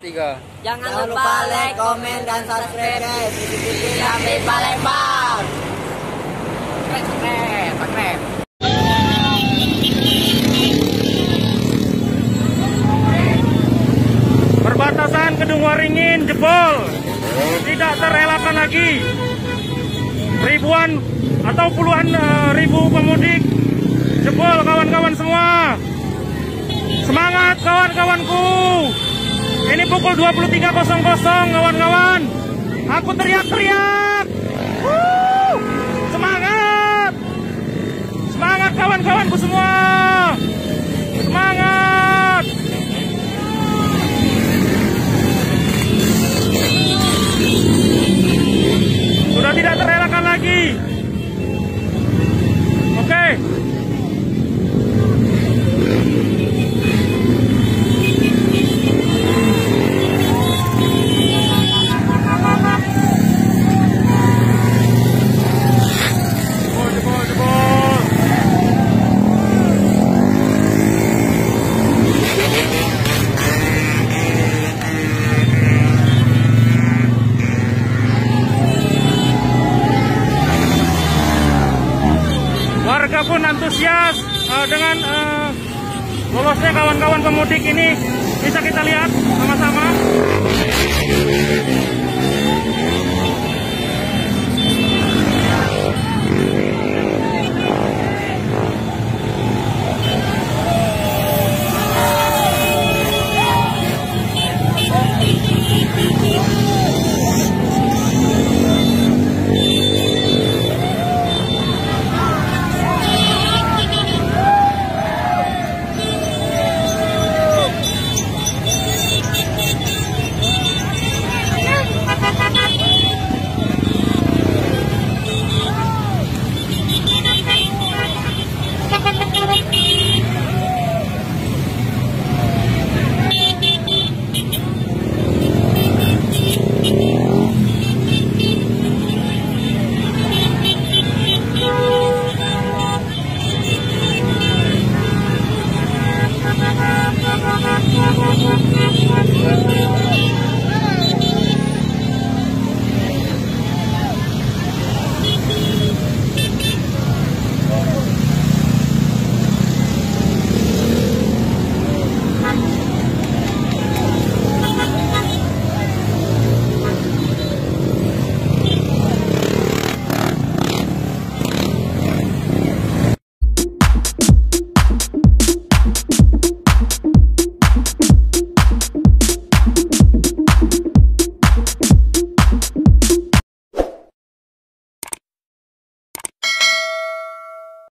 3. Jangan lupa like, komen, dan subscribe guys. Di Rambi Palembang. Keren. Perbatasan Kedung Waringin jebol, tidak terelakkan lagi. Ribuan atau puluhan ribu pemudik jebol, kawan-kawan semua. Semangat kawan-kawanku. Ini pukul 23.00 kawan-kawan. Aku teriak-teriak. Semangat. Semangat kawan-kawanku semua. Semangat. Sudah tidak terelakkan lagi. Oke. Warga pun antusias dengan lolosnya kawan-kawan pemudik ini, bisa kita lihat sama-sama.